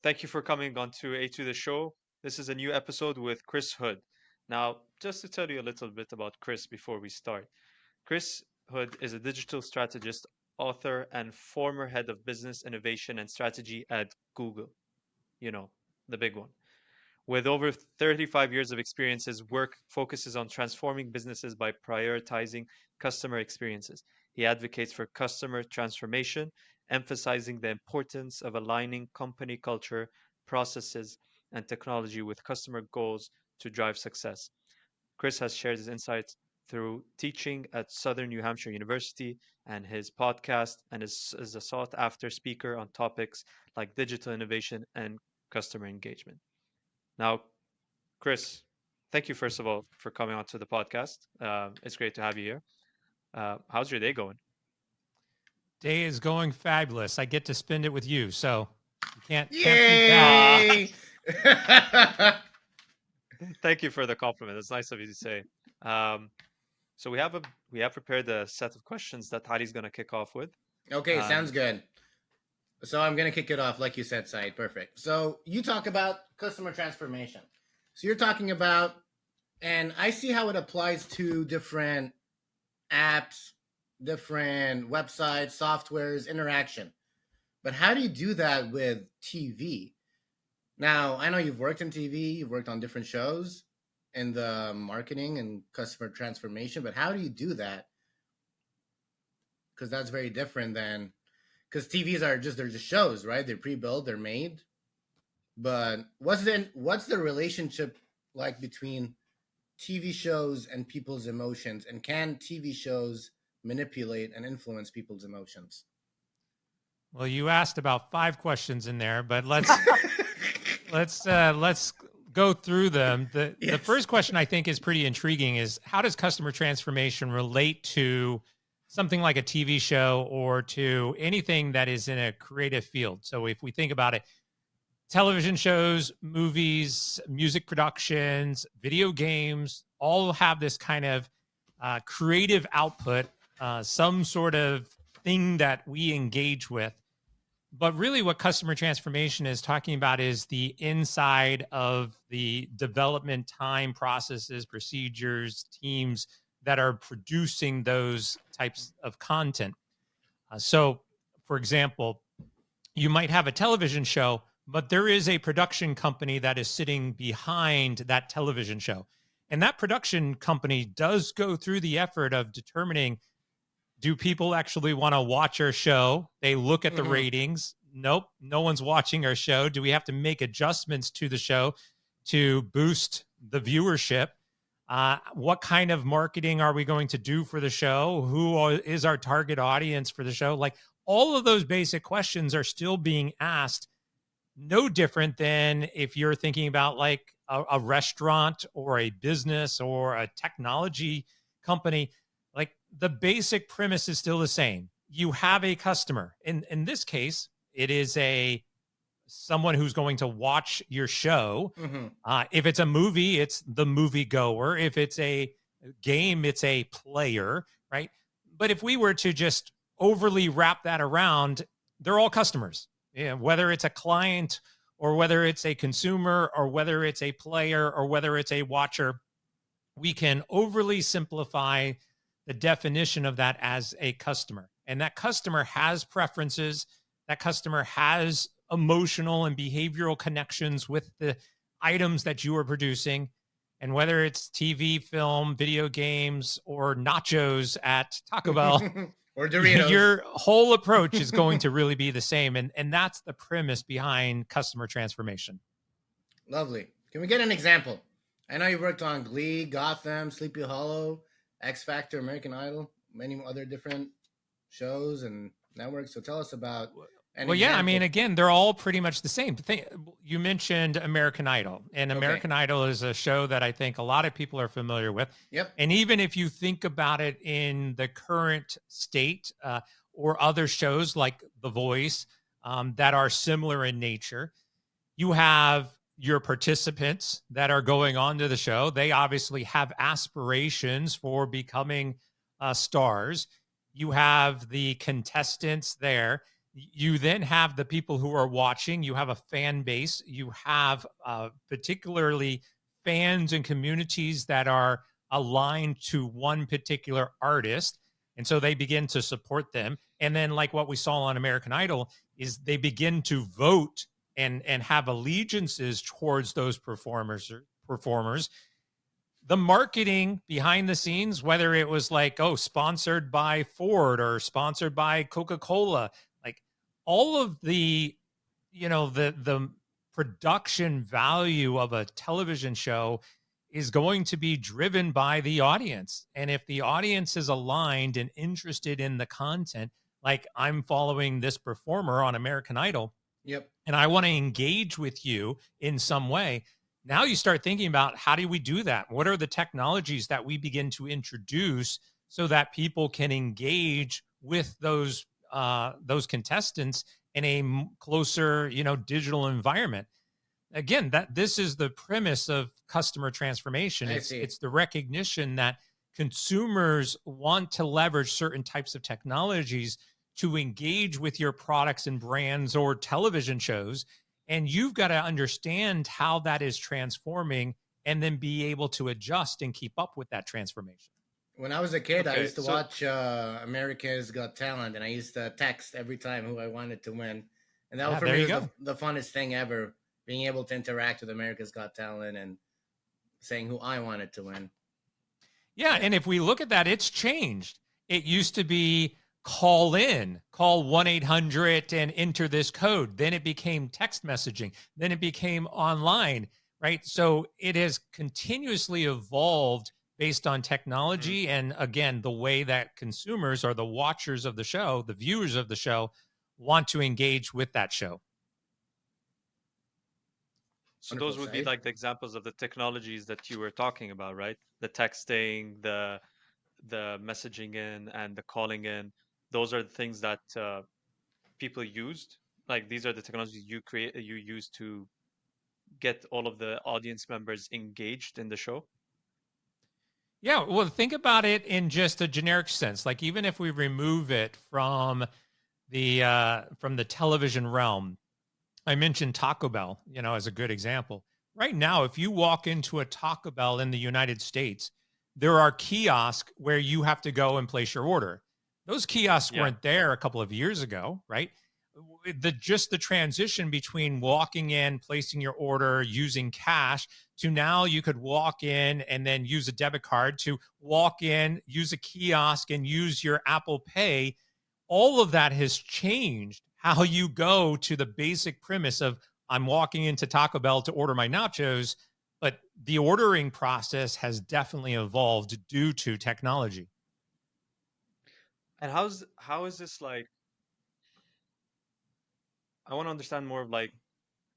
Thank you for coming on to A2 the show. This is a new episode with Chris Hood. Now, just to tell you a little bit about Chris before we start. Chris Hood is a digital strategist, author, and former head of business innovation and strategy at Google. You know, the big one. With over 35 years of experience, his work focuses on transforming businesses by prioritizing customer experiences. He advocates for customer transformation, emphasizing the importance of aligning company culture, processes, and technology with customer goals to drive success. Chris has shared his insights through teaching at Southern New Hampshire University and his podcast, and is a sought after speaker on topics like digital innovation and customer engagement. Now, Chris, thank you first of all for coming on to the podcast. It's great to have you here. How's your day going? Day is going fabulous. I get to spend it with you, so you can't beat that. Ah, Yay! thank you for the compliment. It's nice of you to say. Um, so we have prepared a set of questions that Hadi's going to kick off with. Okay, sounds And good. So I'm gonna kick it off, like you said, Said. Perfect. So you talk about customer transformation. So you're talking about, and I see how it applies to different apps, different websites, softwares, interaction. But how do you do that with TV? Now, I know you've worked in TV, you've worked on different shows in the marketing and customer transformation, but how do you do that? Because that's very different than, because TVs are just, they're just shows, right? They're pre-built, they're made. But what's the relationship like between TV shows and people's emotions, and can TV shows manipulate and influence people's emotions? Well, you asked about 5 questions in there, but let's go through them. The Yes. first question I think is pretty intriguing is how does customer transformation relate to something like a TV show or to anything that is in a creative field? So if we think about it, television shows, movies, music productions, video games, all have this kind of creative output, some sort of thing that we engage with. But really, what customer transformation is talking about is the inside of the development time processes, procedures, teams that are producing those types of content. So, for example, you might have a television show, but there is a production company that is sitting behind that television show. And that production company does go through the effort of determining, do people actually want to watch our show? They look at the Mhm. ratings. Nope, no one's watching our show. Do we have to make adjustments to the show to boost the viewership? What kind of marketing are we going to do for the show? Who is our target audience for the show? Like all of those basic questions are still being asked, no different than if you're thinking about like a restaurant or a business or a technology company. Like the basic premise is still the same. You have a customer. In this case, it is a someone who's going to watch your show. Mhm. If it's a movie, it's the movie goer. If it's a game, it's a player, right? But if we were to just overly wrap that around, they're all customers. Yeah, whether it's a client or whether it's a consumer or whether it's a player or whether it's a watcher, we can overly simplify the definition of that as a customer. And that customer has preferences, that customer has emotional and behavioral connections with the items that you are producing. And whether it's TV, film, video games, or nachos at Taco Bell, Or Doritos. your whole approach is going to really be the same. And that's the premise behind customer transformation. Lovely. Can we get an example? I know you worked on Glee, Gotham, Sleepy Hollow, X Factor, American Idol, many other different shows and networks. So tell us about an Well, yeah, I mean, example. again, they're all pretty much the same. You mentioned American Idol, and Okay. American Idol is a show that I think a lot of people are familiar with. Yep. And even if you think about it in the current state or other shows like The Voice that are similar in nature, you have your participants that are going on to the show. They obviously have aspirations for becoming stars. You have the contestants there. You then have the people who are watching, you have a fan base, you have particularly fans and communities that are aligned to one particular artist. And so they begin to support them. And then, like what we saw on American Idol, is they begin to vote and have allegiances towards those performers. The marketing behind the scenes, whether it was like, oh, sponsored by Ford or sponsored by Coca-Cola, like all of the, the production value of a television show is going to be driven by the audience. And if the audience is aligned and interested in the content, like I'm following this performer on American Idol, Yep. and I want to engage with you in some way. Now you start thinking about, how do we do that? What are the technologies that we begin to introduce so that people can engage with those contestants in a closer, digital environment? Again, that this is the premise of customer transformation. It's the recognition that consumers want to leverage certain types of technologies to engage with your products and brands or television shows. And you've got to understand how that is transforming and then be able to adjust and keep up with that transformation. When I was a kid, I Okay, used to watch America's Got Talent, and I used to text every time who I wanted to win. And that Yeah, for there me you was go. the funnest thing ever, being able to interact with America's Got Talent and saying who I wanted to win. Yeah, and if we look at that, it's changed. It used to be call 1-800 and enter this code. Then it became text messaging. Then it became online, right? So it has continuously evolved based on technology and, again, the way that consumers or the watchers of the show, the viewers of the show, want to engage with that show. So Wonderful, those would be Said. like the examples of the technologies that you were talking about, right? The texting, the messaging in, and the calling in. Those are the things that people used. Like these are the technologies you use to get all of the audience members engaged in the show. Yeah, well, think about it in just a generic sense. Like, even if we remove it from the television realm, I mentioned Taco Bell, as a good example. Right now, if you walk into a Taco Bell in the United States, there are kiosks where you have to go and place your order. Those kiosks Yeah. weren't there a couple of years ago, right? The transition between walking in, placing your order, using cash, to now you could walk in and then use a debit card, to walk in, use a kiosk and use your Apple Pay. All of that has changed how you go to the basic premise of, I'm walking into Taco Bell to order my nachos, but the ordering process has definitely evolved due to technology. And how is this like? I want to understand more of like,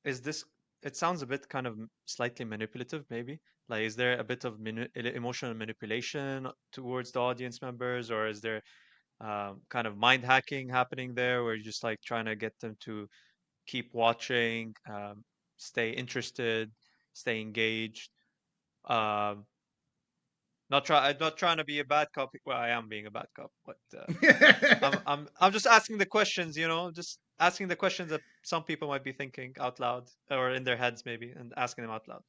is this? It sounds a bit kind of slightly manipulative, maybe. Like, is there a bit of emotional manipulation towards the audience members, or is there kind of mind hacking happening there, where you're just like trying to get them to keep watching, stay interested, stay engaged? Um, I'm not trying to be a bad cop. Well, I am being a bad cop, but I'm just asking the questions, just asking the questions that some people might be thinking out loud or in their heads maybe, and asking them out loud.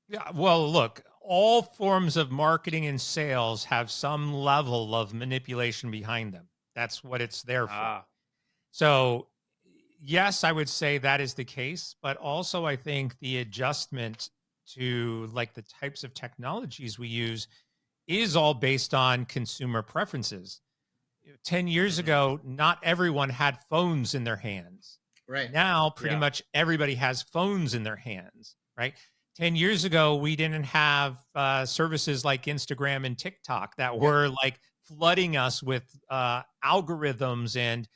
Yeah, well, look, all forms of marketing and sales have some level of manipulation behind them. That's what it's there for. Ah, So, yes, I would say that is the case, but also I think the adjustment to like the types of technologies we use is all based on consumer preferences. 10 years Mhm. ago, not everyone had phones in their hands. Right. Now, pretty yeah, much everybody has phones in their hands, right? 10 years ago, we didn't have services like Instagram and TikTok that were like flooding us with algorithms and,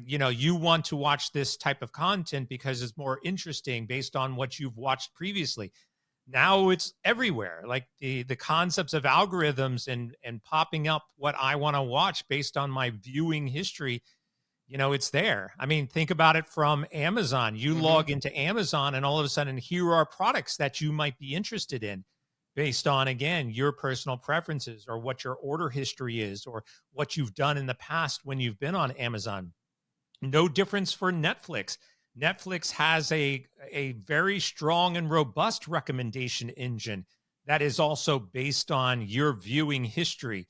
you want to watch this type of content because it's more interesting based on what you've watched previously. Now it's everywhere. Like the concepts of algorithms and popping up what I want to watch based on my viewing history, it's there. I mean, think about it from Amazon. You Mhm. log into Amazon and all of a sudden here are products that you might be interested in based on, again, your personal preferences or what your order history is or what you've done in the past when you've been on Amazon. No difference for Netflix. Netflix has a very strong and robust recommendation engine that is also based on your viewing history.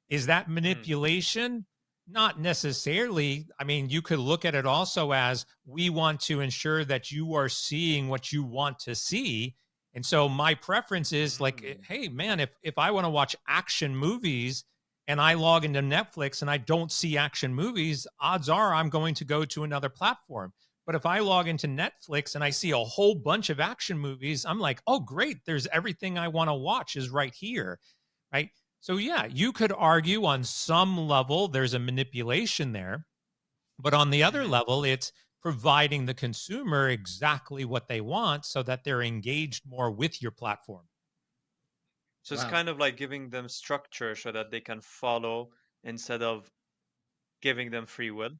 Is that Mm. manipulation? Not necessarily. I mean, you could look at it also as we want to ensure that you are seeing what you want to see. And so my preference is like, Mm. hey, man, if I want to watch action movies and I log into Netflix and I don't see action movies, odds are I'm going to go to another platform. But if I log into Netflix and I see a whole bunch of action movies, I'm like, oh, great. There's everything I want to watch is right here. Right. So, yeah, you could argue on some level there's a manipulation there. But on the other Mhm. level, it's providing the consumer exactly what they want so that they're engaged more with your platform. So it's Wow. kind of like giving them structure so that they can follow instead of giving them free will.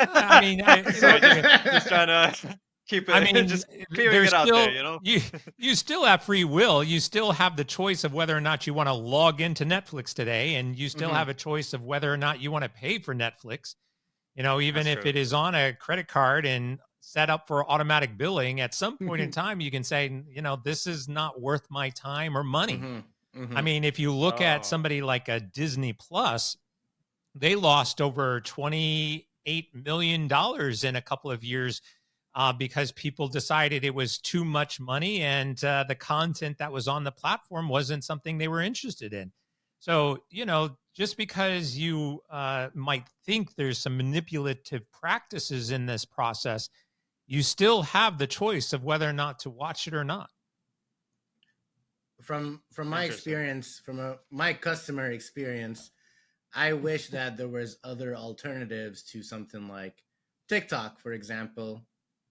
I mean, Sorry, look, just trying to keep I it, mean, just clearing there's it out there, still you know? you still have free will. You still have the choice of whether or not you want to log into Netflix today, and you still Hmm. have a choice of whether or not you want to pay for Netflix. You know, even That's if true. it is on a credit card and set up for automatic billing, at some point in time, you can say, you know, this is not worth my time or money. Hmm. I Hmm. mean, if you look at Oh. somebody like a Disney Plus, they lost over $28 million in a couple of years because people decided it was too much money and the content that was on the platform wasn't something they were interested in. So, you know, just because you might think there's some manipulative practices in this process, you still have the choice of whether or not to watch it or not. From my Interesting. experience, my customer experience, I wish that there was other alternatives to something like TikTok, for example.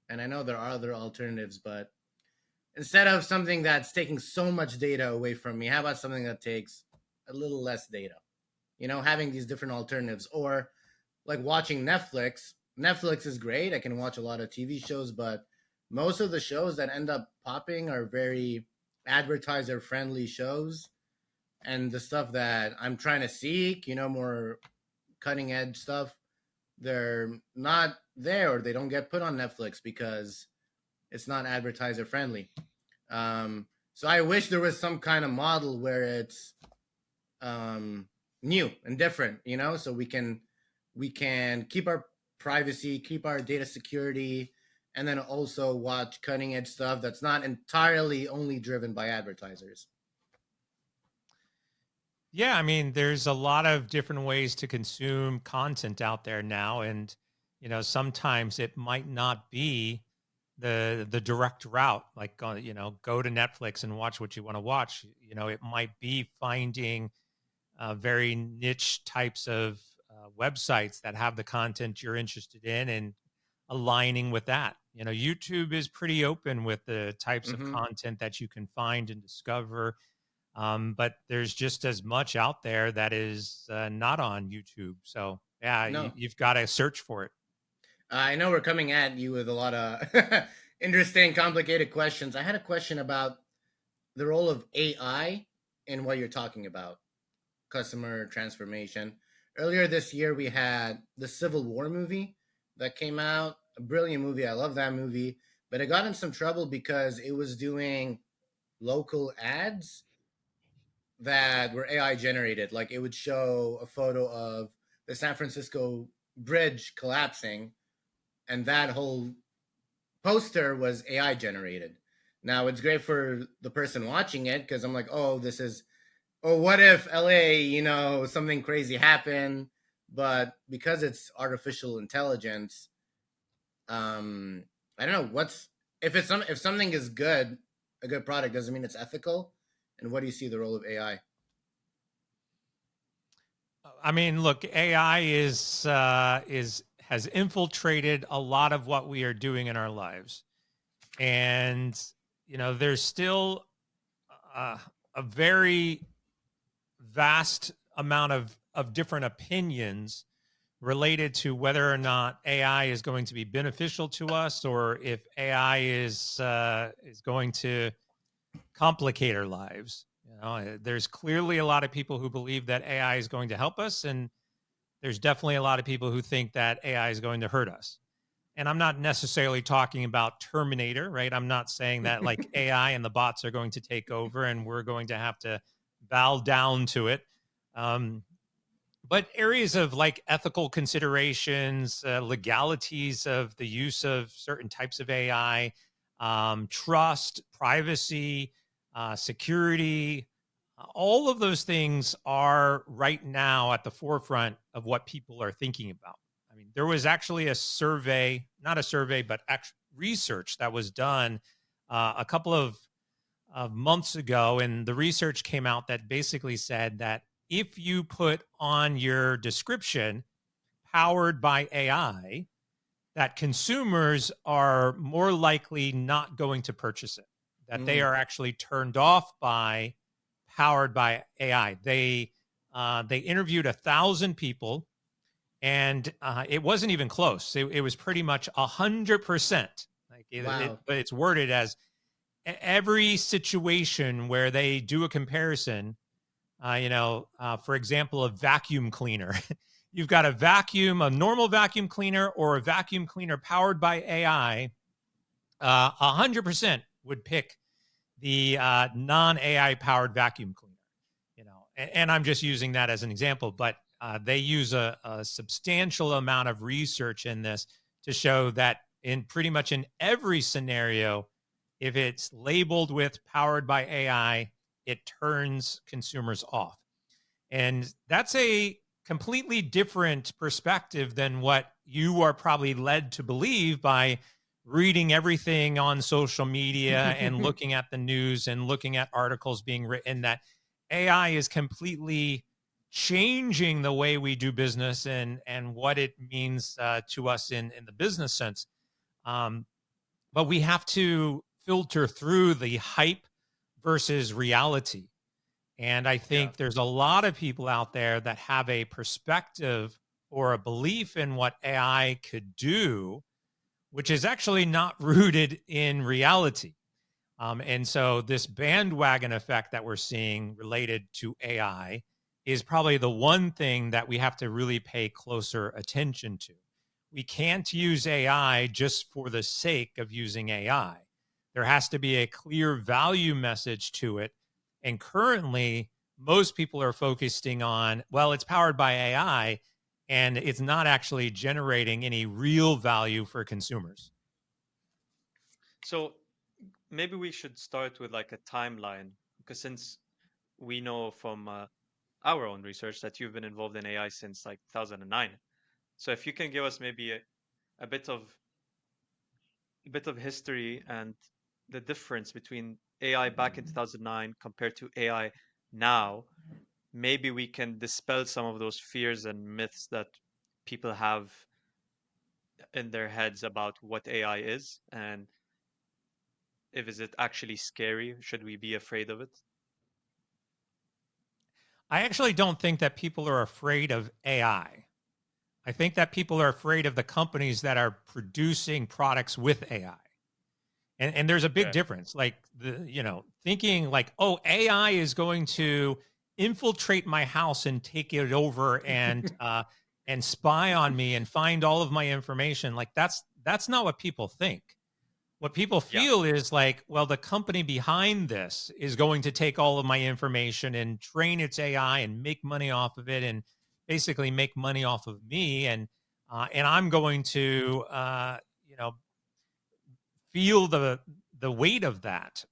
And I know there are other alternatives, but instead of something that's taking so much data away from me, how about something that takes a little less data? You know, having these different alternatives, or like watching Netflix. Netflix is great. I can watch a lot of TV shows, but most of the shows that end up popping are very advertiser friendly shows. And the stuff that I'm trying to seek, you know, more cutting edge stuff, they're not there, or they don't get put on Netflix because it's not advertiser friendly. So I wish there was some kind of model where it's um, new and different, you know, so we can keep our privacy, keep our data security, and then also watch cutting edge stuff that's not entirely only driven by advertisers. Yeah, I mean, there's a lot of different ways to consume content out there now, and you know, sometimes it might not be the direct route, like you know, go to Netflix and watch what you want to watch. You know, it might be finding very niche types of websites that have the content you're interested in and aligning with that. You know, YouTube is pretty open with the types of Mm-hmm. content that you can find and discover, but there's just as much out there that is not on YouTube. So yeah, No, you've got to search for it. I know we're coming at you with a lot of interesting, complicated questions. I had a question about the role of AI in what you're talking about, customer transformation. Earlier this year, we had the Civil War movie that came out. A brilliant movie. I love that movie. But it got in some trouble because it was doing local ads that were AI generated. Like it would show a photo of the San Francisco bridge collapsing, and that whole poster was AI generated. Now it's great for the person watching it because I'm like, oh, this is, oh, what if LA, you know, something crazy happened? But because it's artificial intelligence, I don't know what's, if something is good, a good product doesn't mean it's ethical. And what do you see the role of AI? I mean, look, AI is has infiltrated a lot of what we are doing in our lives, and you know, there's still uh, a very vast amount of different opinions related to whether or not AI is going to be beneficial to us or if AI is going to complicate our lives. You know, there's clearly a lot of people who believe that AI is going to help us, and there's definitely a lot of people who think that AI is going to hurt us. And I'm not necessarily talking about Terminator, right? I'm not saying that like AI and the bots are going to take over and we're going to have to bow down to it. Um, but areas of like ethical considerations, legalities of the use of certain types of AI, trust, privacy, security, all of those things are right now at the forefront of what people are thinking about. I mean, there was actually a survey, not a survey, but actual research that was done a couple of months ago. And the research came out that basically said that if you put on your description powered by AI, that consumers are more likely not going to purchase it, that they are actually turned off by powered by AI. They interviewed 1,000 people, and it wasn't even close. It was pretty much 100%. Like Wow. but it's worded as every situation where they do a comparison. For example, a vacuum cleaner. You've got a normal vacuum cleaner, or a vacuum cleaner powered by AI. 100% would pick the non-AI powered vacuum cleaner. And I'm just using that as an example, but they use a substantial amount of research in this to show that in pretty much in every scenario, if it's labeled with powered by AI, it turns consumers off. And that's a completely different perspective than what you are probably led to believe by reading everything on social media and looking at the news and looking at articles being written, that AI is completely changing the way we do business and what it means to us in the business sense. But we have to filter through the hype versus reality. And I Yeah. think there's a lot of people out there that have a perspective or a belief in what AI could do, which is actually not rooted in reality. And so this bandwagon effect that we're seeing related to AI is probably the one thing that we have to really pay closer attention to. We can't use AI just for the sake of using AI. There has to be a clear value message to it. And currently, most people are focusing on, well, it's powered by AI, and it's not actually generating any real value for consumers. So maybe we should start with like a timeline, because since we know from our own research that you've been involved in AI since like 2009. So if you can give us maybe a bit of history and the difference between AI back in 2009 compared to AI now, maybe we can dispel some of those fears and myths that people have in their heads about what AI is, and if is it actually scary? Should we be afraid of it? I actually don't think that people are afraid of AI. I think that people are afraid of the companies that are producing products with AI. And there's a big Okay. difference. Like thinking like, oh, AI is going to infiltrate my house and take it over and spy on me and find all of my information. Like that's not what people think. What people Yeah. feel is like, well, the company behind this is going to take all of my information and train its AI and make money off of it, and basically make money off of me, and I'm going to feel the weight of that.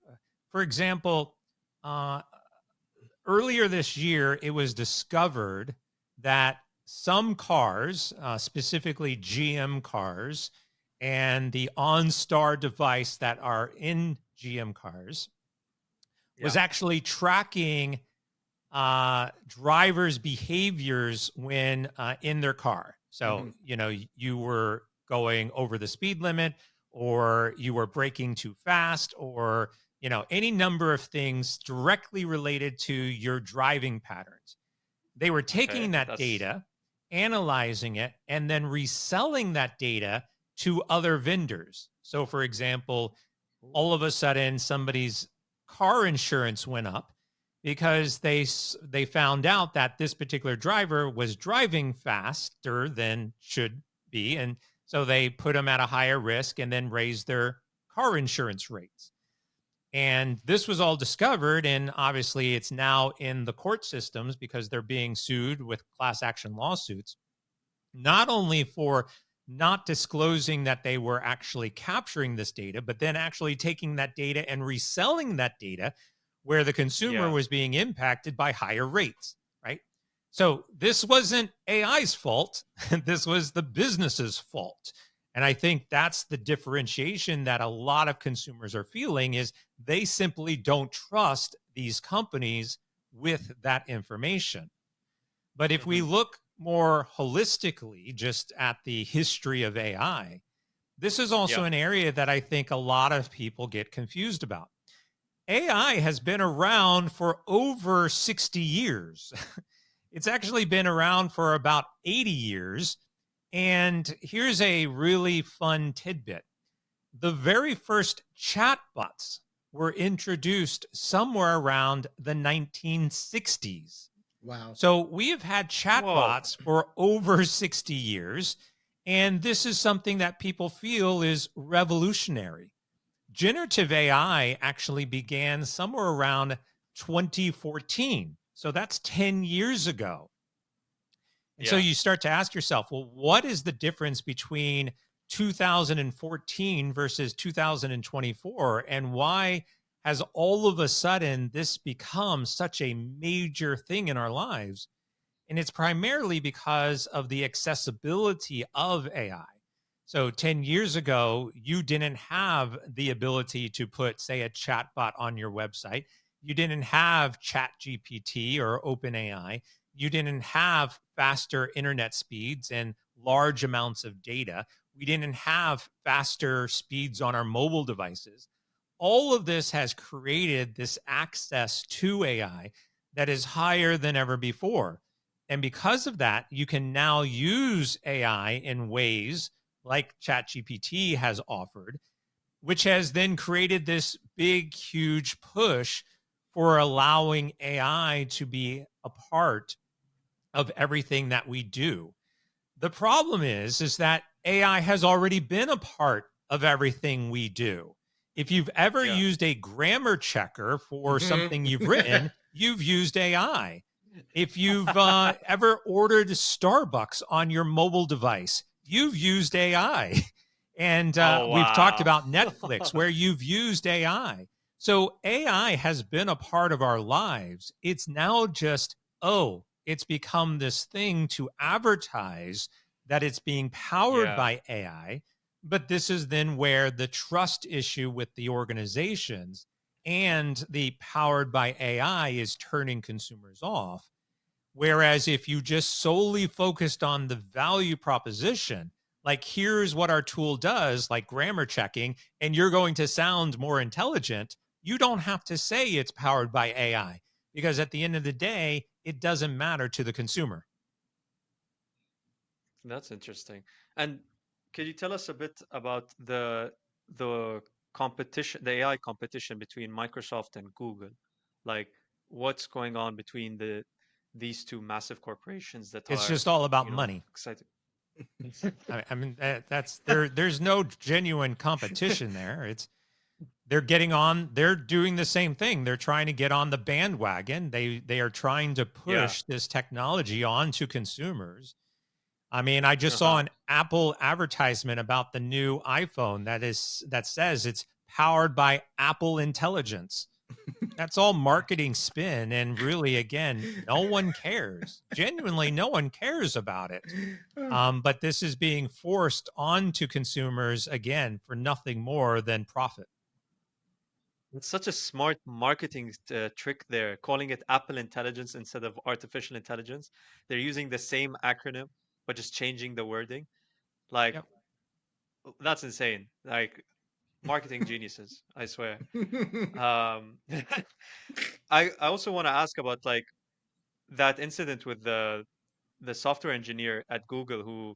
For example, uh, earlier this year, it was discovered that some cars, specifically GM cars, and the OnStar device that are in GM cars, was Yeah. actually tracking drivers' behaviors when in their car. So, Mhm. you were going over the speed limit, or you were braking too fast, or, any number of things directly related to your driving patterns. They were Okay. taking that That's data, analyzing it, and then reselling that data to other vendors. So, for example, Ooh. all of a sudden somebody's car insurance went up, because they found out that this particular driver was driving faster than should be, and so they put them at a higher risk and then raised their car insurance rates. And this was all discovered, and obviously it's now in the court systems because they're being sued with class action lawsuits, not only for not disclosing that they were actually capturing this data, but then actually taking that data and reselling that data where the consumer Yeah. was being impacted by higher rates, right? So this wasn't AI's fault. This was the business's fault. And I think that's the differentiation that a lot of consumers are feeling is they simply don't trust these companies with that information. But if we Hmm. look more holistically just at the history of AI, this is also Yeah. an area that I think a lot of people get confused about. AI has been around for over 60 years. It's actually been around for about 80 years. And here's a really fun tidbit: the very first chatbots were introduced somewhere around the 1960s. Wow. So we have had Whoa. chatbots for over 60 years. And this is something that people feel is revolutionary. Generative AI actually began somewhere around 2014. So that's 10 years ago. And so Yeah. you start to ask yourself, well, what is the difference between 2014 versus 2024? And why has all of a sudden this become such a major thing in our lives? And it's primarily because of the accessibility of AI. So 10 years ago, you didn't have the ability to put, say, a chatbot on your website. You didn't have Chat GPT or OpenAI. You didn't have faster internet speeds and large amounts of data. We didn't have faster speeds on our mobile devices. All of this has created this access to AI that is higher than ever before. And because of that, you can now use AI in ways like ChatGPT has offered, which has then created this big, huge push for allowing AI to be a part of everything that we do. The problem is that AI has already been a part of everything we do. If you've ever Yeah. used a grammar checker for something you've Mhm. written, you've used AI. If you've ever ordered Starbucks on your mobile device, you've used AI. And Oh we've talked wow. about Netflix, where you've used AI. So AI has been a part of our lives. It's now just, oh, it's become this thing to advertise that it's being powered Yeah. by AI. But this is then where the trust issue with the organizations and the powered by AI is turning consumers off. Whereas if you just solely focused on the value proposition, like here's what our tool does, like grammar checking, and you're going to sound more intelligent, you don't have to say it's powered by AI because at the end of the day, it doesn't matter to the consumer. That's interesting. And could you tell us a bit about the competition, the AI competition between Microsoft and Google? Like what's going on between these two massive corporations that It's are, just all about money. excited? I mean, that's there. There's no genuine competition there. It's they're getting on. They're doing the same thing. They're trying to get on the bandwagon. They are trying to Yeah. push this technology onto consumers. I mean, I just saw Uh-huh. an Apple advertisement about the new iPhone that says it's powered by Apple Intelligence. That's all marketing spin, and really, again, no one cares. Genuinely, no one cares about it. But this is being forced onto consumers again for nothing more than profit. It's such a smart marketing trick there, calling it Apple Intelligence instead of artificial intelligence. They're using the same acronym, but just changing the wording. Like, Yep. that's insane. Like, marketing geniuses, I swear. Um, I also want to ask about like that incident with the software engineer at Google who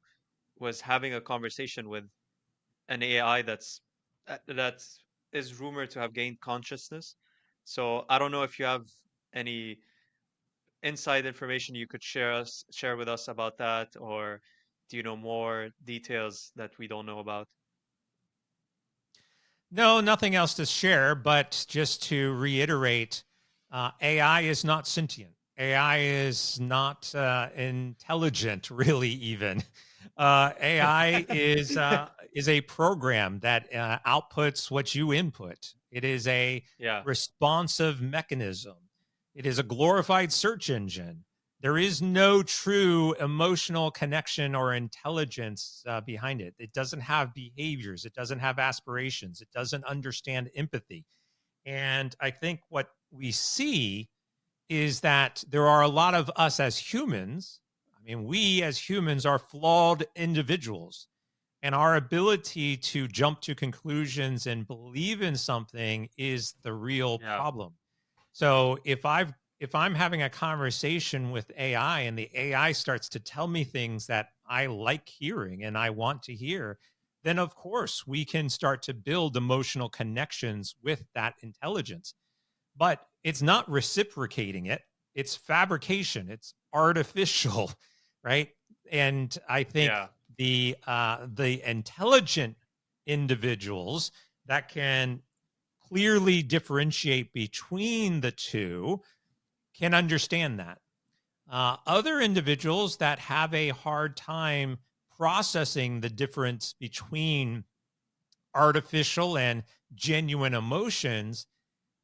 was having a conversation with an AI that is rumored to have gained consciousness. So I don't know if you have any inside information you could share with us about that, or do you know more details that we don't know about? No, nothing else to share, but just to reiterate, AI is not sentient. AI is not intelligent, really. Even AI is a program that outputs what you input. It is a Yeah, responsive mechanism. It is a glorified search engine. There is no true emotional connection or intelligence behind it. It doesn't have behaviors. It doesn't have aspirations. It doesn't understand empathy. And I think what we see is that there are a lot of us as humans. I mean, we as humans are flawed individuals, and our ability to jump to conclusions and believe in something is the real yeah, problem. So if I'm having a conversation with AI and the AI starts to tell me things that I like hearing and I want to hear, then of course we can start to build emotional connections with that intelligence. But it's not reciprocating it. It's fabrication. It's artificial, right? And I think yeah. the intelligent individuals that can clearly differentiate between the two can understand that. Other individuals that have a hard time processing the difference between artificial and genuine emotions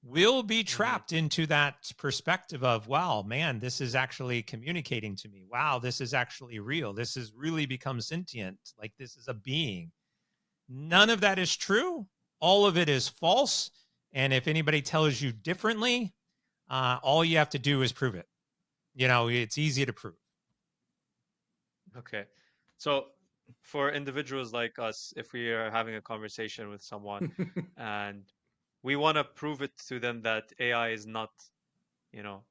will be Hmm. trapped into that perspective of, wow, man, this is actually communicating to me. Wow, this is actually real. This has really become sentient. Like this is a being. None of that is true. All of it is false. And if anybody tells you differently, all you have to do is prove it. You know, it's easy to prove. Okay. So for individuals like us, if we are having a conversation with someone and we want to prove it to them that AI is not, you know,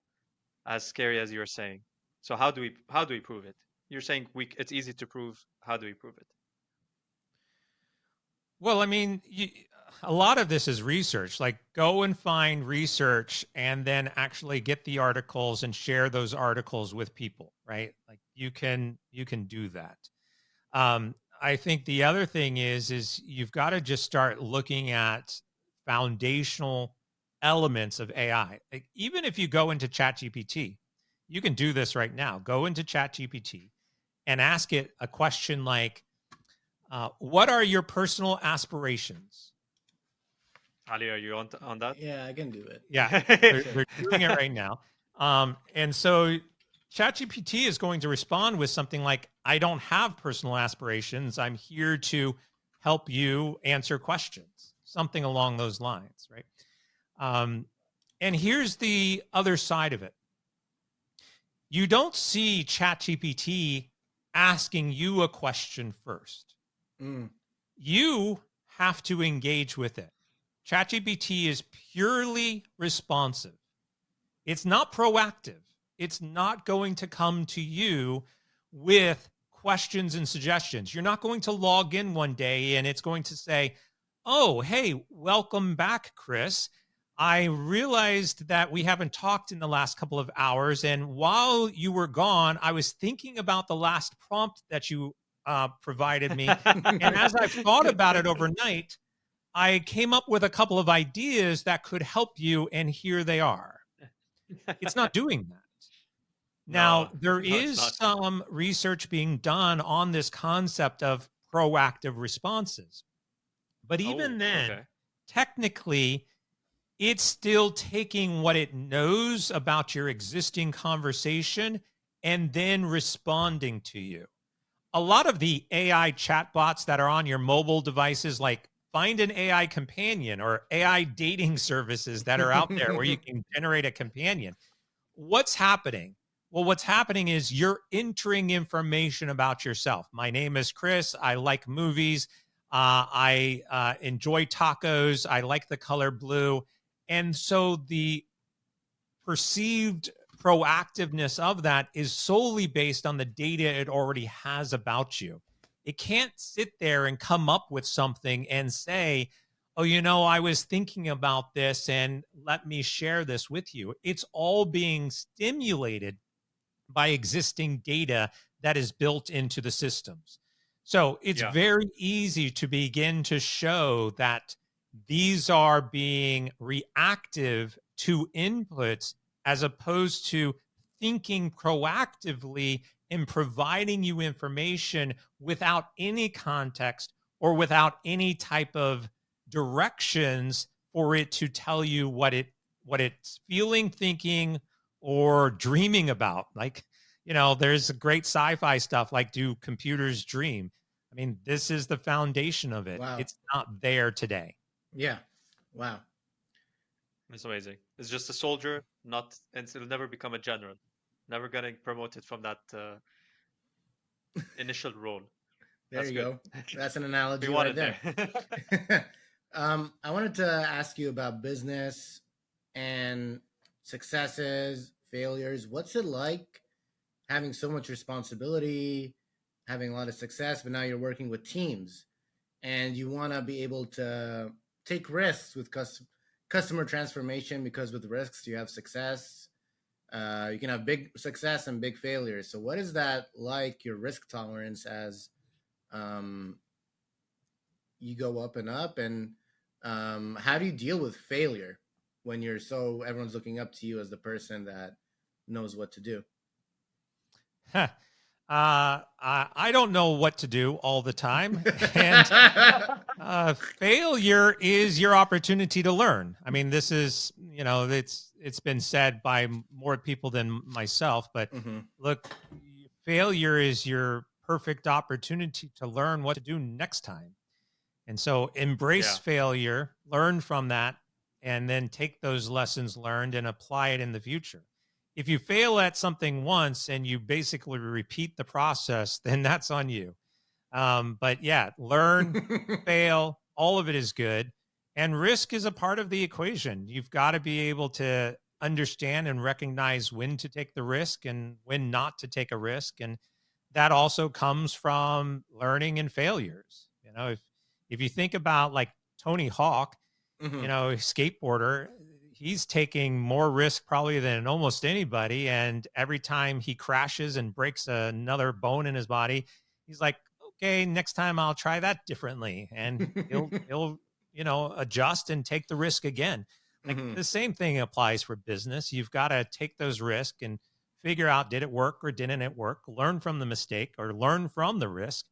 as scary as you're saying. So how do we prove it? You're saying it's easy to prove. How do we prove it? Well, I mean, a lot of this is research. Like, go and find research and then actually get the articles and share those articles with people, right? Like, you can do that. I think the other thing is you've got to just start looking at foundational elements of AI. Like, even if you go into ChatGPT, you can do this right now. Go into ChatGPT and ask it a question like, "What are your personal aspirations?" Ali, are you on that? Yeah, I can do it. Yeah, they're, Sure. they're doing it right now. And so ChatGPT is going to respond with something like, I don't have personal aspirations. I'm here to help you answer questions, something along those lines, right? Um, and here's the other side of it. You don't see ChatGPT asking you a question first. Mm. You have to engage with it. ChatGPT is purely responsive. It's not proactive. It's not going to come to you with questions and suggestions. You're not going to log in one day and it's going to say, "Oh, hey, welcome back, Chris. I realized that we haven't talked in the last couple of hours. And while you were gone, I was thinking about the last prompt that you provided me. And as I've thought about it overnight, I came up with a couple of ideas that could help you. And here they are." It's not doing that. No, Now, there no, it's is not. some research being done on this concept of proactive responses. But even Oh, then, okay. technically, it's still taking what it knows about your existing conversation and then responding to you. A lot of the AI chatbots that are on your mobile devices, like Find an AI Companion or AI dating services that are out there where you can generate a companion, what's happening? Well, what's happening is you're entering information about yourself. My name is Chris. I like movies. I enjoy tacos. I like the color blue. And so the perceived proactiveness of that is solely based on the data it already has about you. It can't sit there and come up with something and say, oh, you know, I was thinking about this and let me share this with you. It's all being stimulated by existing data that is built into the systems. So it's Yeah. very easy to begin to show that these are being reactive to inputs as opposed to thinking proactively and providing you information without any context or without any type of directions for it to tell you what it's feeling, thinking, or dreaming about. Like, you know, there's great sci-fi stuff like, do computers dream? I mean, this is the foundation of it. Wow. It's not there today. Yeah. Wow. It's amazing. It's just a soldier, not, and it'll never become a general. Never getting promoted from that initial role. There That's you good. go. That's an We analogy want right it there. there. I wanted to ask you about business and successes, failures. What's it like having so much responsibility, having a lot of success, but now you're working with teams and you want to be able to take risks with customer transformation, because with risks you have success. You can have big success and big failures. So, what is that like? Your risk tolerance as um, you go up and up, and how do you deal with failure when you're so everyone's looking up to you as the person that knows what to do? I don't know what to do all the time. And failure is your opportunity to learn. I mean, this is, you know, it's been said by more people than myself, but Mm-hmm. look, failure is your perfect opportunity to learn what to do next time. And so embrace Yeah. failure, learn from that, and then take those lessons learned and apply it in the future. If you fail at something once and you basically repeat the process, then that's on you. But yeah, learn, fail, all of it is good. And risk is a part of the equation. You've got to be able to understand and recognize when to take the risk and when not to take a risk. And that also comes from learning and failures. You know, if you think about like Tony Hawk, Mm-hmm. you know, skateboarder, he's taking more risk probably than almost anybody. And every time he crashes and breaks another bone in his body, he's like, okay, next time I'll try that differently. And he'll, you know, adjust and take the risk again. Like Mm-hmm. the same thing applies for business. You've got to take those risks and figure out, did it work or didn't it work? Learn from the mistake or learn from the risk,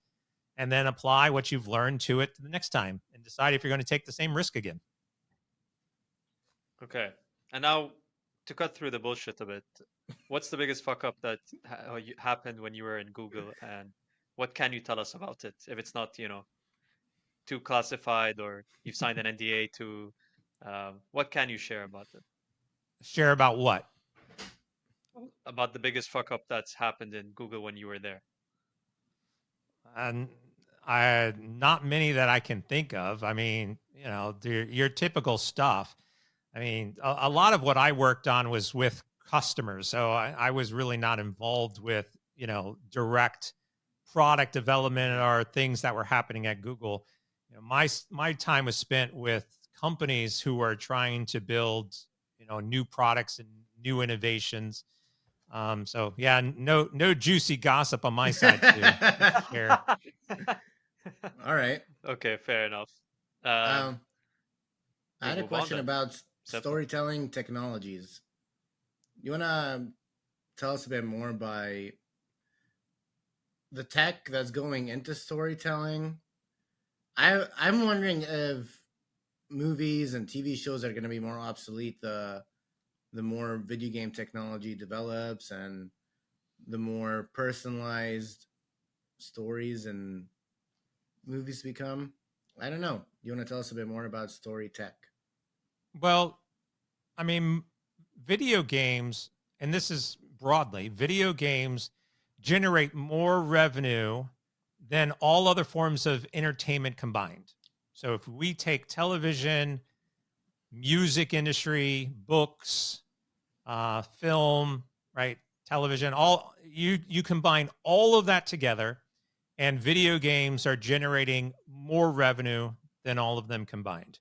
and then apply what you've learned to it the next time and decide if you're going to take the same risk again. Okay. And now, to cut through the bullshit a bit, what's the biggest fuck up that happened when you were in Google, and what can you tell us about it? If it's not, too classified or you've signed an NDA to, what can you share about it? Share about what? About the biggest fuck up that's happened in Google when you were there. And not many that I can think of. I mean, you know, your typical stuff. I mean, a lot of what I worked on was with customers, so I was really not involved with, you know, direct product development or things that were happening at Google. You know, my time was spent with companies who are trying to build, you know, new products and new innovations. So yeah, no juicy gossip on my side to share. All right. Okay, fair enough. Um, Um, I we had a move on question then. about Simple. storytelling technologies. You want to tell us a bit more by the tech that's going into storytelling? I'm wondering if movies and TV shows are going to be more obsolete the more video game technology develops and the more personalized stories and movies become. I don't know. You want to tell us a bit more about story tech? Well, I mean, video games, and this is broadly, video games generate more revenue than all other forms of entertainment combined. So if we take television, music industry, books, film, right, television, all you combine all of that together, and video games are generating more revenue than all of them combined.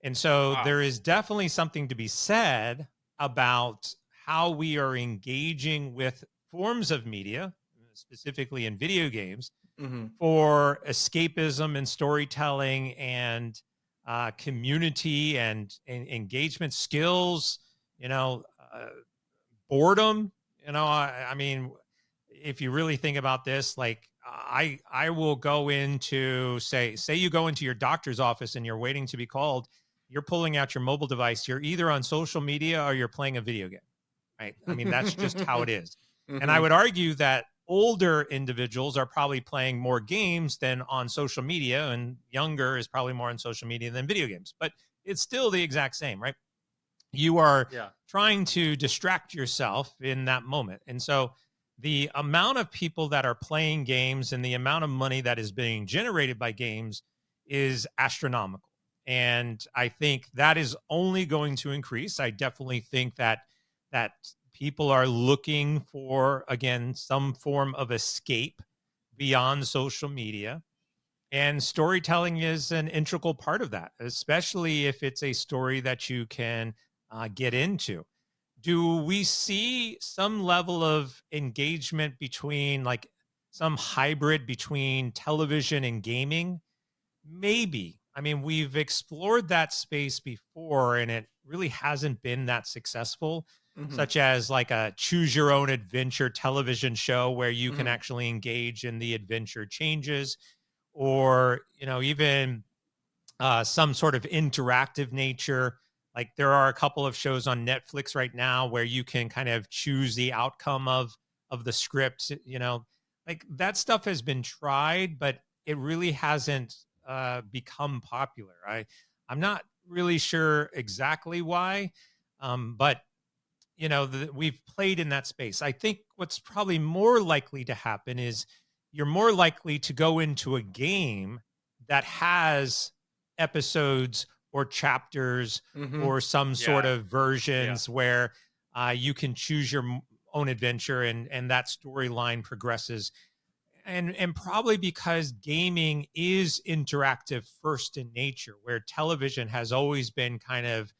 And so Wow. there is definitely something to be said about how we are engaging with forms of media, specifically in video games, Mm-hmm. for escapism and storytelling and community and engagement skills, you know, boredom. I mean, if you really think about this, like I will go into say you go into your doctor's office and you're waiting to be called, you're pulling out your mobile device, you're either on social media or you're playing a video game, right? I mean, that's just how it is. And I Mm-hmm. would argue that older individuals are probably playing more games than on social media, and younger is probably more on social media than video games. But it's still the exact same, right? You are Yeah. trying to distract yourself in that moment. And so the amount of people that are playing games and the amount of money that is being generated by games is astronomical. And I think that is only going to increase. I definitely think that people are looking for, again, some form of escape beyond social media, and storytelling is an integral part of that, especially if it's a story that you can get into. Do we see some level of engagement between, like, some hybrid between television and gaming? Maybe. I mean, we've explored that space before and it really hasn't been that successful, Mm-hmm. such as like a choose your own adventure television show where you can Mm-hmm. actually engage in the adventure changes, or even some sort of interactive nature. Like there are a couple of shows on Netflix right now where you can kind of choose the outcome of the script. Like that stuff has been tried, but it really hasn't become popular. I'm not really sure exactly why, but we've played in that space. I think what's probably more likely to happen is you're more likely to go into a game that has episodes or chapters Mm-hmm. or some sort Yeah. of Yeah. versions where you can choose your own adventure, and that storyline progresses. And probably because gaming is interactive first in nature, where television has always been kind of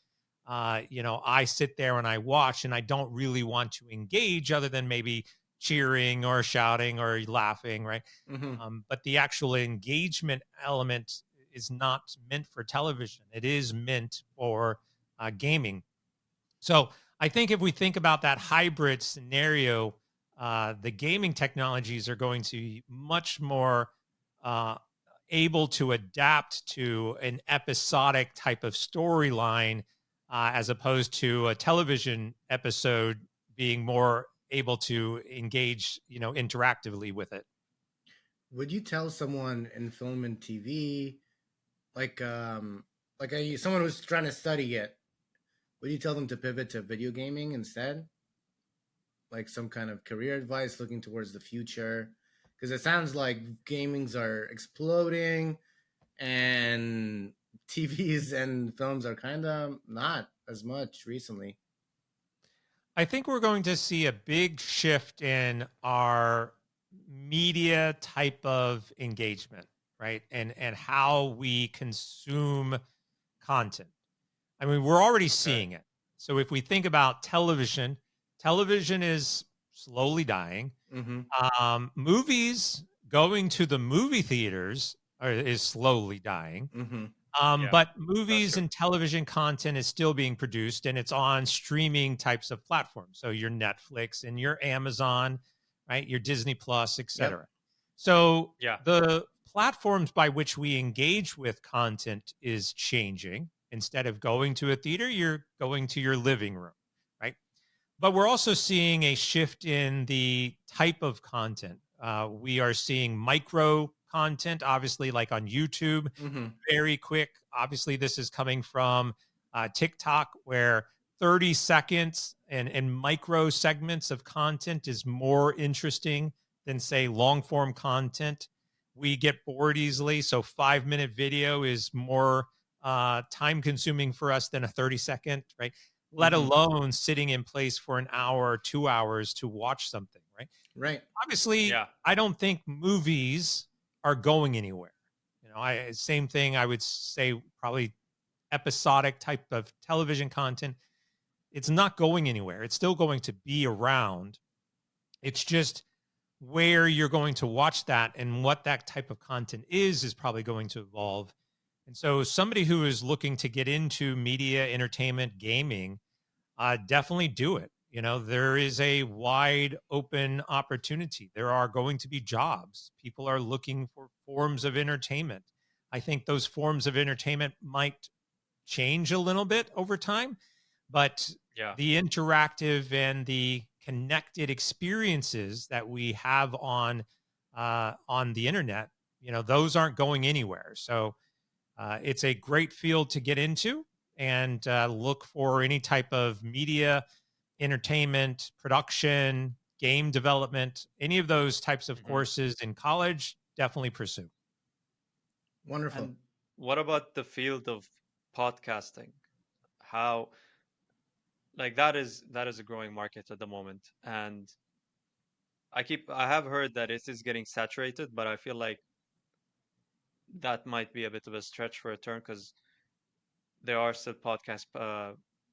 I sit there and I watch and I don't really want to engage other than maybe cheering or shouting or laughing, right? Mm-hmm. But the actual engagement element is not meant for television. It is meant for gaming. So I think if we think about that hybrid scenario, the gaming technologies are going to be much more uh, able to adapt to an episodic type of storyline, as opposed to a television episode being more able to engage, interactively with it. Would you tell someone in film and TV, like someone who's trying to study it, would you tell them to pivot to video gaming instead? Like some kind of career advice looking towards the future? Because it sounds like gamings are exploding and TVs and films are kind of not as much recently. I think we're going to see a big shift in our media type of engagement, right? And how we consume content. I mean, we're already Okay. seeing it. So if we think about television, television is slowly dying. Mm-hmm. Movies, going to the movie theaters is slowly dying. Mm-hmm. Yeah. But That's movies true. and television content is still being produced, and it's on streaming types of platforms. So your Netflix and your Amazon, right? Your Disney Plus, Yep. etc. So Yeah. the platforms by which we engage with content is changing. Instead of going to a theater, you're going to your living room, right? But we're also seeing a shift in the type of content. We are seeing micro content, obviously, like on YouTube, Mm-hmm. very quick. Obviously, this is coming from TikTok, where 30 seconds and micro segments of content is more interesting than, say, long form content. We get bored easily. So, 5-minute video is more time consuming for us than a 30-second, right? Let Mm-hmm. alone sitting in place for an hour or 2 hours to watch something, right? Right. Obviously, Yeah. I don't think movies are going anywhere. Same thing I would say probably episodic type of television content, it's not going anywhere. It's still going to be around. It's just where you're going to watch that and what that type of content is probably going to evolve. And so somebody who is looking to get into media, entertainment, gaming, definitely do it. You know, there is a wide open opportunity. There are going to be jobs. People are looking for forms of entertainment. I think those forms of entertainment might change a little bit over time, but Yeah. the interactive and the connected experiences that we have on the internet, you know, those aren't going anywhere. So it's a great field to get into, and look for any type of media, entertainment, production, game development, any of those types of Hmm. courses in college, definitely pursue. Wonderful. And what about the field of podcasting? How, like, that is a growing market at the moment, and I have heard that it is getting saturated, but I feel like that might be a bit of a stretch for a term because there are still podcasts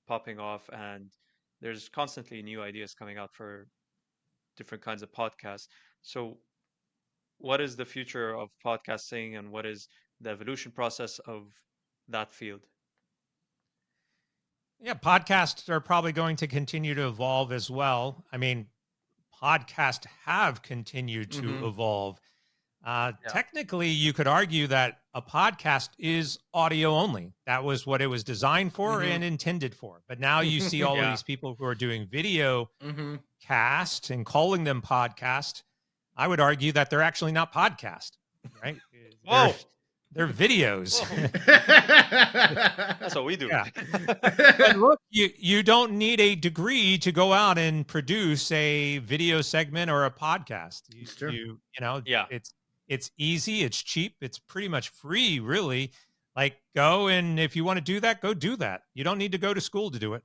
popping off, and there's constantly new ideas coming out for different kinds of podcasts. So, what is the future of podcasting, and what is the evolution process of that field? Yeah, podcasts are probably going to continue to evolve as well. I mean, podcasts have continued to Mm-hmm. evolve. Yeah. Technically, you could argue that a podcast is audio only. That was what it was designed for and intended for. But now you see all of Yeah. these people who are doing video Mm-hmm. cast and calling them podcast. I would argue that they're actually not podcast, right? They're Whoa. they're videos. Whoa. That's what we do. Yeah. But look, you don't need a degree to go out and produce a video segment or a podcast. It's true. You know, Yeah. it's easy, it's cheap, it's pretty much free, really. Like, go, and if you want to do that, go do that. You don't need to go to school to do it.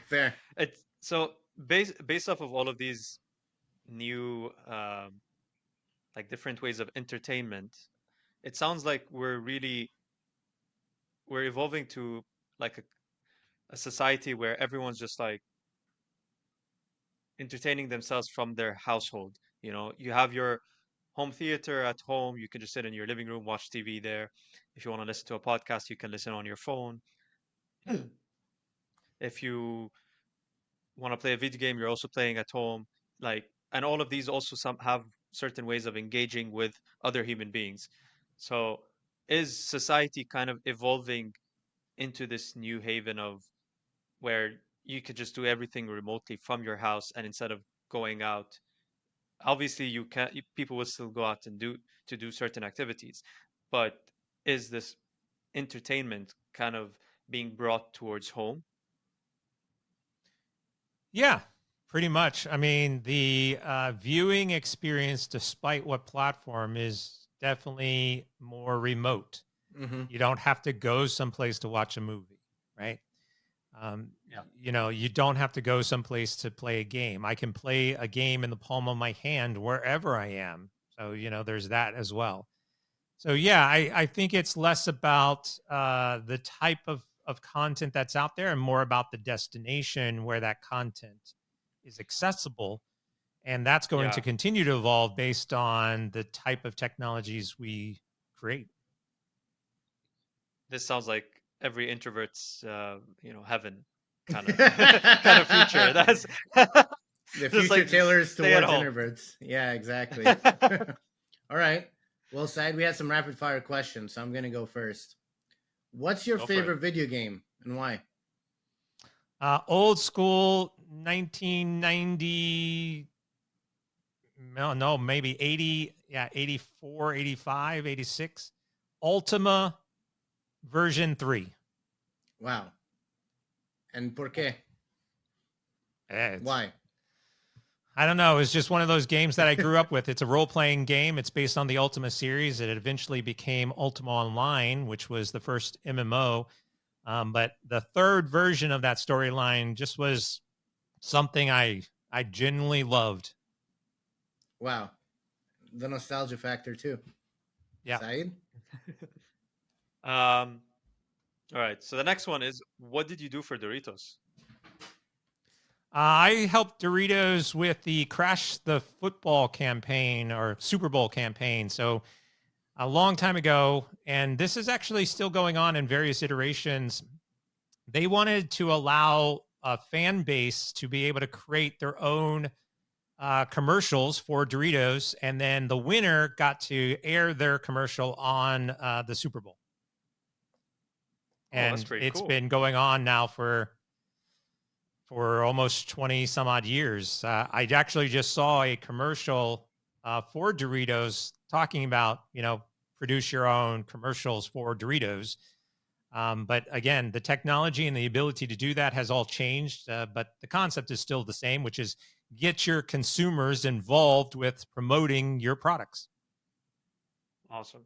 Fair. It's so based off of all of these new like different ways of entertainment, it sounds like we're evolving to like a society where everyone's just like entertaining themselves from their household. You know, you have your home theater at home, you can just sit in your living room, watch TV there. If you want to listen to a podcast, you can listen on your phone. If you want to play a video game, you're also playing at home. Like, and all of these also some have certain ways of engaging with other human beings. So, is society kind of evolving into this new haven of where you could just do everything remotely from your house, and instead of going out, obviously you can't, people will still go out and do certain activities, but is this entertainment kind of being brought towards home? Yeah, pretty much. I mean, the viewing experience, despite what platform, is definitely more remote. Mm-hmm. You don't have to go someplace to watch a movie, right? Yeah. You know, you don't have to go someplace to play a game. I can play a game in the palm of my hand wherever I am. So, you know, there's that as well. So, yeah, I think it's less about the type of content that's out there and more about the destination where that content is accessible. And that's going to Yeah. continue to evolve based on the type of technologies we create. This sounds like every introvert's heaven kind of kind of future. That's The just future like just tailors stay at towards home. introverts. Yeah, exactly. All right. Well, Said, we had some rapid fire questions, so I'm going to go first. What's your Go for it. favorite video game and why? Old school 1990, no, maybe 80, yeah, 84, 85, 86. Ultima version 3. Wow. And por qué? Why? I don't know. It's just one of those games that I grew up with. It's a role-playing game. It's based on the Ultima series. It eventually became Ultima Online, which was the first MMO. But the third version of that storyline just was something I genuinely loved. Wow. The nostalgia factor, too. Yeah. Said? All right. So the next one is, what did you do for Doritos? I helped Doritos with the Crash the Football campaign or Super Bowl campaign. So a long time ago, and this is actually still going on in various iterations. They wanted to allow a fan base to be able to create their own commercials for Doritos, and then the winner got to air their commercial on the Super Bowl. Oh, that's And pretty it's cool. been going on now for almost 20 some odd years. I actually just saw a commercial for Doritos talking about, produce your own commercials for Doritos. But again, the technology and the ability to do that has all changed. But the concept is still the same, which is get your consumers involved with promoting your products. Awesome.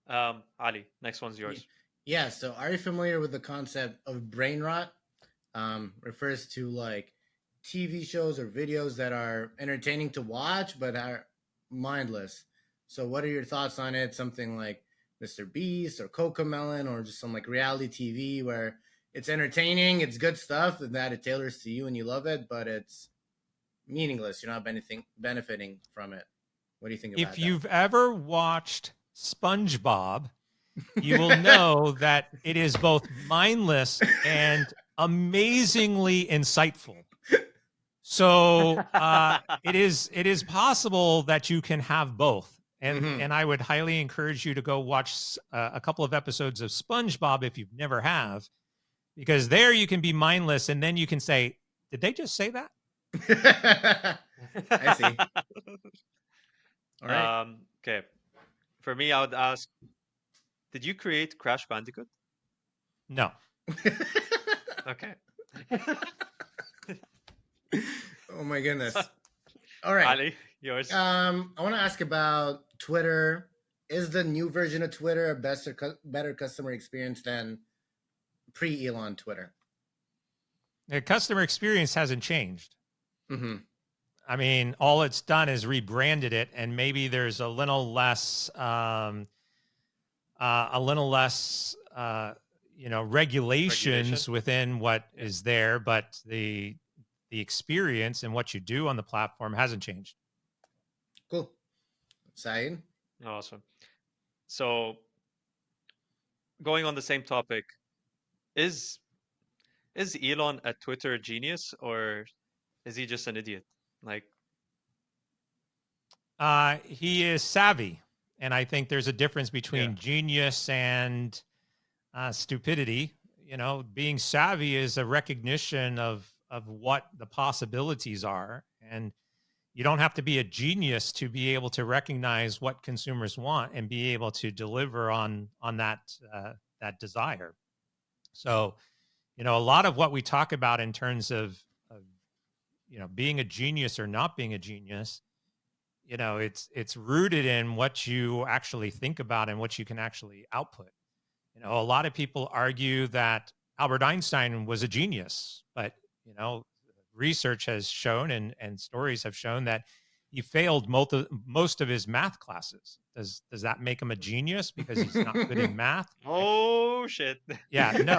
Ali, next one's yours. Yeah. So, are you familiar with the concept of brain rot? Refers to like TV shows or videos that are entertaining to watch but are mindless. So, what are your thoughts on it? Something like Mr. Beast or Cocomelon, or just some like reality TV where it's entertaining, it's good stuff, and that it tailors to you and you love it, but it's meaningless. You're not benefiting from it. What do you think about If that? you've ever watched SpongeBob, you will know that it is both mindless and amazingly insightful. So it is possible that you can have both, and I would highly encourage you to go watch a couple of episodes of SpongeBob if you've never have, because there you can be mindless, and then you can say, "Did they just say that?" I see. All right. Okay. For me, I would ask, did you create Crash Bandicoot? No. Okay. Oh my goodness. All right. Ali, yours. I want to ask about Twitter. Is the new version of Twitter a better customer experience than pre-Elon Twitter? The customer experience hasn't changed. Mm-hmm. I mean, all it's done is rebranded it, and maybe there's a little less, regulations within what is there, but the experience and what you do on the platform hasn't changed. Cool. Saeed? Awesome. So, going on the same topic, is Elon a Twitter genius, or is he just an idiot? Like, He is savvy, and I think there's a difference between yeah. genius and stupidity. Being savvy is a recognition of what the possibilities are, and you don't have to be a genius to be able to recognize what consumers want and be able to deliver on that desire. So, a lot of what we talk about in terms of being a genius or not being a genius, it's rooted in what you actually think about and what you can actually output. A lot of people argue that Albert Einstein was a genius, but research has shown and stories have shown that he failed most of his math classes. Does that make him a genius because he's not good in math? Oh shit. Yeah, no,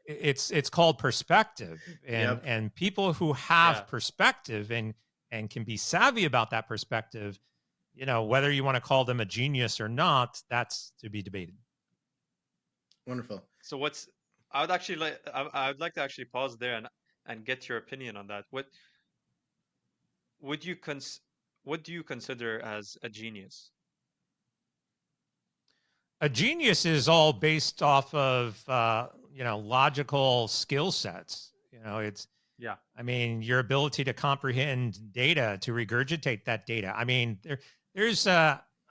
it's called perspective, and people who have perspective and can be savvy about that perspective, whether you want to call them a genius or not, that's to be debated. Wonderful. So I would like to actually pause there and get your opinion on that. What would you what do you consider as a genius? A genius is all based off of logical skill sets. It's I mean, your ability to comprehend data, to regurgitate that data. I mean, there's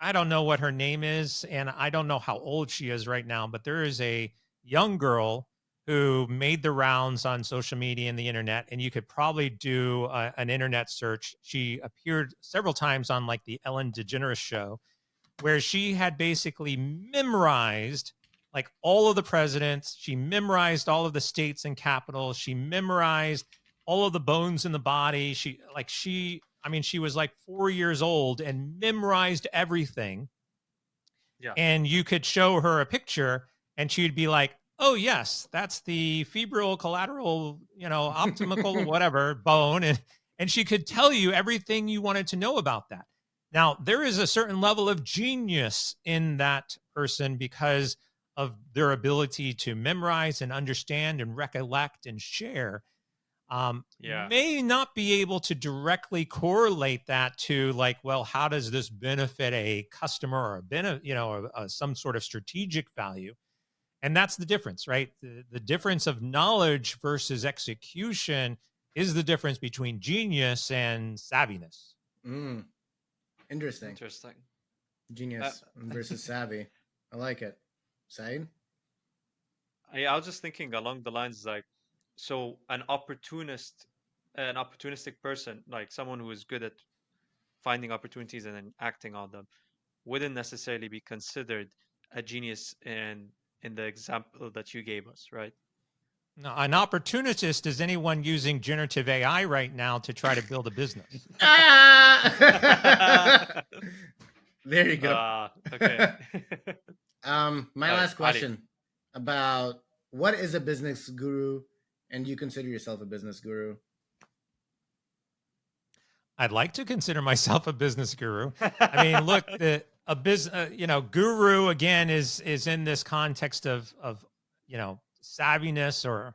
I don't know what her name is, and I don't know how old she is right now, but there is a young girl who made the rounds on social media and the internet, and you could probably do an internet search. She appeared several times on like the Ellen DeGeneres show, where she had basically memorized like all of the presidents. She memorized all of the states and capitals. She memorized all of the bones in the body. She was like 4 years old and memorized everything. Yeah. and you could show her a picture and she'd be like, oh yes, that's the febrile collateral, optimal whatever bone, and she could tell you everything you wanted to know about that. Now there is a certain level of genius in that person because of their ability to memorize and understand and recollect and share. Yeah. May not be able to directly correlate that to, like, well, how does this benefit a customer or some sort of strategic value? And that's the difference, right? The difference of knowledge versus execution is the difference between genius and savviness. Mm, interesting. Interesting. Uh, Genius versus savvy. I like it. Said? I was just thinking along the lines like, so an opportunistic person, like someone who is good at finding opportunities and then acting on them, wouldn't necessarily be considered a genius in the example that you gave us, right? Now, an opportunist is anyone using generative AI right now to try to build a business. Ah! There you go. Okay. My All right, last Ali. question about what is a business guru, and do you consider yourself a business guru? I'd like to consider myself a business guru. I mean, look, guru again is in this context of savviness or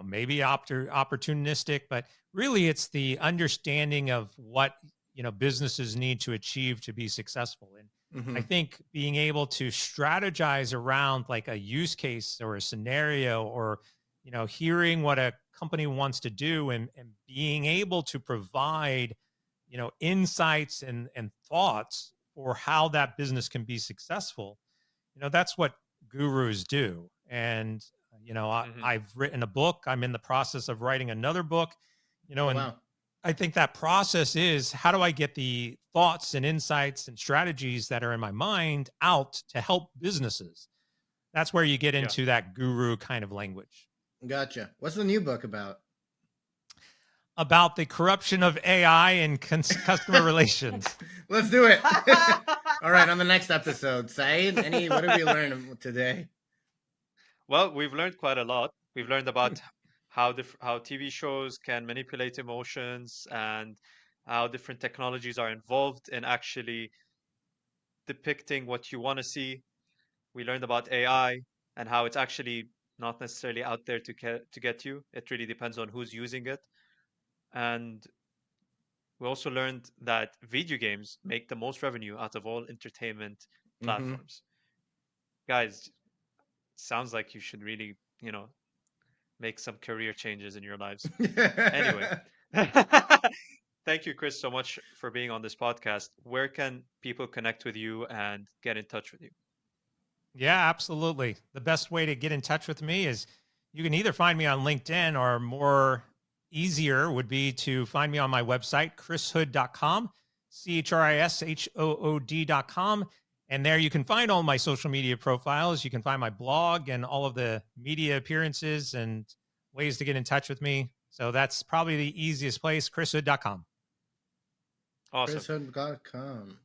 maybe opportunistic, but really it's the understanding of what businesses need to achieve to be successful. And I Mm-hmm. think being able to strategize around like a use case or a scenario, or hearing what a company wants to do, and being able to provide insights and thoughts for how that business can be successful. That's what gurus do. And Hmm. I've written a book. I'm in the process of writing another book. Oh And wow. I think that process is, how do I get the thoughts and insights and strategies that are in my mind out to help businesses? That's where you get Yeah. into that guru kind of language Gotcha. What's the new book about? about the corruption of AI and customer relations. Let's do it. All right, on the next episode, Saeed, what did we learn today? Well, we've learned quite a lot. We've learned about how TV shows can manipulate emotions and how different technologies are involved in actually depicting what you want to see. We learned about AI and how it's actually not necessarily out there to get you. It really depends on who's using it. And we also learned that video games make the most revenue out of all entertainment Mm-hmm. platforms. Guys, sounds like you should really, make some career changes in your lives. Anyway, thank you, Chris, so much for being on this podcast. Where can people connect with you and get in touch with you? Yeah, absolutely. The best way to get in touch with me is you can either find me on LinkedIn, or more easier would be to find me on my website, chrishood.com, CHRISHOOD.com. And there you can find all my social media profiles. You can find my blog and all of the media appearances and ways to get in touch with me. So that's probably the easiest place, chrishood.com. Awesome. ChrisHood.com.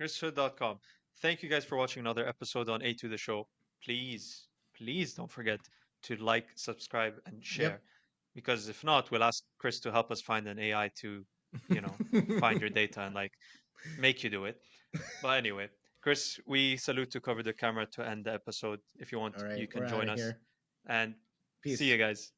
ChrisHood.com. Thank you guys for watching another episode on A to the Show. Please, please don't forget to like, subscribe, and Yep. share. Because if not, we'll ask Chris to help us find an AI to, find your data and like make you do it. But anyway, Chris, we salute to cover the camera to end the episode. If you want, All right, you we're can out join of us. here. And see Peace. you guys.